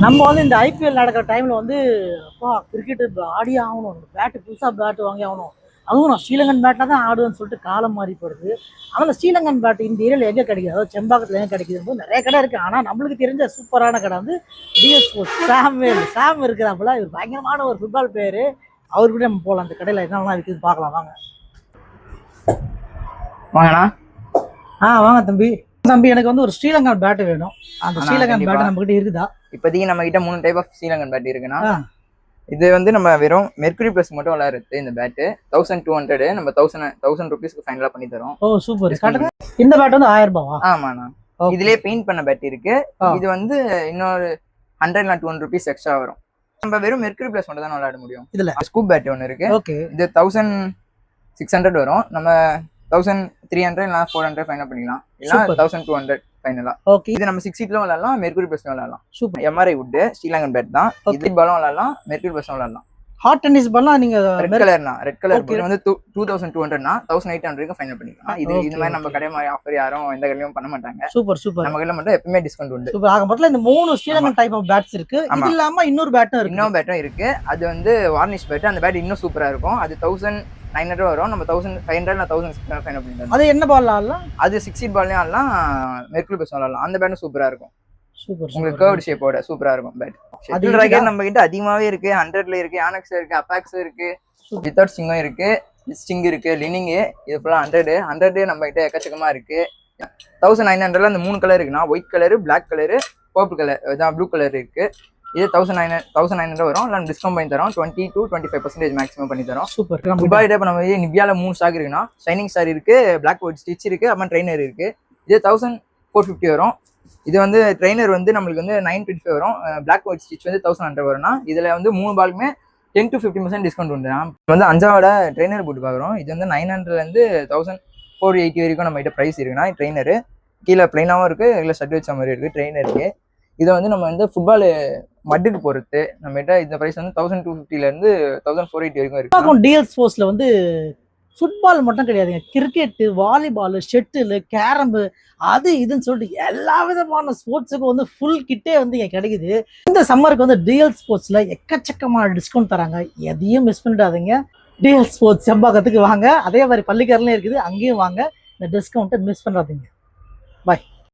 நம்ம வந்து இந்த ஐபிஎல் நடக்கிற டைம்ல வந்து அப்பா கிரிக்கெட் ஆடியே ஆகணும், பேட்டு புதுசாக பேட்டு வாங்கி ஆகணும். அதுவும் நான் ஸ்ரீலங்கன் பேட்டாக தான் ஆடுவேன்னு சொல்லிட்டு காலம் மாறி போடுது. ஆனால் அந்த ஸ்ரீலங்கன் பேட் இந்த ஏரியாவில் எங்கே கிடைக்குது, அதாவது செம்பாக்கத்தில் எங்கே கிடைக்குது நிறைய கடை இருக்குது. ஆனால் நம்மளுக்கு தெரிஞ்ச சூப்பரான கடை வந்து டிஎஸ் ஸ்போர்ட்ஸ். சாம் இருக்கிறாப்புல, இவர் பயங்கரமான ஒரு ஃபுட்பால் பிளேயரு. அவர்கிட்ட நம்ம போகலாம். அந்த கடையில் என்னெல்லாம் இருக்குது பார்க்கலாம் வாங்க. வாங்கண்ணா. வாங்க தம்பி. தம்பி எனக்கு வந்து ஒரு ஸ்ரீலங்கன் பேட்டு வேணும். அந்த ஸ்ரீலங்கன் பேட்டு நம்ம கிட்ட இருக்குதா? இப்போதைக்கு நம்ம கிட்ட 3 டைப் ஆஃப் ஸ்ரீலங்கன் பேட் இருக்குண்ணா. இது வந்து நம்ம வெறும் மெர்க்குரி பிளஸ் மட்டும் விளையாடுறது. இந்த பேட்டு 1200 நம்ம 1000 ருபீஸ்க்கு ஃபைனலா பண்ணி தரோம். ஓ சூப்பர். இந்த பேட் வந்து 1000 ரூபாவா? ஆமாண்ணா. இதுலயே பெயிண்ட் பண்ண பேட் இருக்கு. இது வந்து இன்னொரு 100 இல்ல 200 ருபீஸ் எக்ஸ்ட்ரா வரும். நம்ம வெறும் மெர்க்குரி பிளஸ் மட்டும் தான் விளையாட முடியும். இதுல ஸ்கூப் பேட் ஒன்று இருக்கு. இது 1600 வரும். நம்ம 1300 இல்ல 400 ஃபைனல் பண்ணிக்கலாம். இல்ல 1200 ஃபைனலா. ஓகே. இது நம்ம 6 ஃபீட்ல விளையாடலாம், மெர்க்குரி பிளஸ்ல விளையாடலாம். Super. MRI wood Sri Lankan bat தான். இது பாலும் விளையாடலாம், மெர்க்குரி பிளஸ்ல விளையாடலாம். ஹாட் டென்னிஸ் பால்லாம் நீங்க ரெட் கலர்னா, ரெட் கலர் வந்து 2200னா 1800க்கு ஃபைனல் பண்ணிக்கலாம். இது இந்த மாதிரி நம்ம கடை மாதிரி ஆஃபர் யாரும் எந்த கடையிலயும் பண்ண மாட்டாங்க. Super super. நம்ம கடையில மட்டும் எப்பவுமே டிஸ்கவுண்ட் உண்டு. சூப்பர். ஆக மொத்தம் இந்த 3 ஸ்ரீலங்கன் டைப் ஆஃப் பேட்ஸ் இருக்கு. இது இல்லாம இன்னொரு பேட்டும் இருக்கு. இன்னொரு பேட்டும் இருக்கு. அது வந்து வார்னிஷ் பேட். அந்த பேட் இன்னும் சூப்பரா இருக்கும். அது 1900 வரும். நம்ம 1500 இல்ல 1600 ஃபைனல் பண்ணிடலாம். அது என்ன பால் ஆடலாம்? அது 6 ஃபீட் பால்லயும் ஆடலாம், மெர்க்குரி பிளஸ் விளையாடலாம். அந்த பேட்டும் சூப்பரா இருக்கும். சூப்பர். உங்களுக்கு கர்வ்ட் ஷேப்போட சூப்பரா இருக்கும் பேட். ஷட்டில் ராக்கெட் நம்ம கிட்ட அதிகமாவே இருக்கு. 100ல இருக்கு, ஆனக்ஸ் இருக்கு, அபாக்ஸ் இருக்கு, வித்தவுட் ஸ்டிங்கும் இருக்கு, ஸ்டிங் இருக்கு, லினிங். இது ஃபுல்லா 100 நம்ம கிட்ட எக்கச்சக்கமா இருக்கு. 1900ல அந்த 3 கலர் இருக்குன்னா white colour, black colour, purple colour, இதான் ப்ளூ கலர் இருக்கு. இது 1900 வரும். இல்லை டிஸ்கவுண்ட் பண்ணி தரோம். 20 to 25% மேக்ஸிமம் பண்ணி தரோம். சூப்பர். துபாய் இப்போ நம்ம நிவ்யால 3 ஸ்டாக் இருக்குன்னா ஷைனிங் ஸ்டார் இருக்கு, பிளாக் ஒயிட் ஸ்டிச் இருக்கு, அப்புறம் ட்ரைனர் இருக்கு. இது 1450 வரும். இது வந்து ட்ரைனர் வந்து நம்மளுக்கு வந்து 925 வரும். பிளாக் ஒயிட் ஸ்டிச் வந்து 1100 வரும்னா இதுல வந்து 3 பாலுக்குமே 10 to 50% டிஸ்கவுண்ட் உண்டு. வந்து 5ஆவோட ட்ரைனர் போட்டு பார்க்குறோம். இது வந்து 900லேருந்து 1480 வரைக்கும் நம்ம கிட்ட ப்ரைஸ் இருக்குன்னா ட்ரைனரு. கீழே பிளைனாகவும் இருக்கு, இல்லை ஷட் வச்ச மாதிரி இருக்கு ட்ரைனருக்கு. இதை வந்து நம்ம வந்து ஃபுட்பால் மட்டுக்கு பொறுத்து நம்ம கிட்ட இந்த ப்ரைஸ் வந்து 1250லேருந்து 1480 வரைக்கும் இருக்கு. டிஎஸ் ஸ்போர்ட்ஸ்ல வந்து ஃபுட்பால் மட்டும் கிடையாதுங்க, கிரிக்கெட்டு, வாலிபால், ஷெட்டில், கேரம்பு, அது இதுன்னு சொல்லிட்டு எல்லா விதமான ஸ்போர்ட்ஸுக்கும் வந்து ஃபுல் கிட்டே வந்து இங்கே கிடைக்குது. இந்த சம்மருக்கு வந்து டிஎல் ஸ்போர்ட்ஸில் எக்கச்சக்கமான டிஸ்கவுண்ட் தராங்க. எதையும் மிஸ் பண்ணிடாதீங்க. டிஎல் ஸ்போர்ட்ஸ் செம்பாக்கத்துக்கு வாங்க. அதே மாதிரி பள்ளிக்கரலையும் இருக்குது, அங்கேயும் வாங்க. இந்த டிஸ்கவுண்ட்டை மிஸ் பண்ணாதீங்க. பாய்.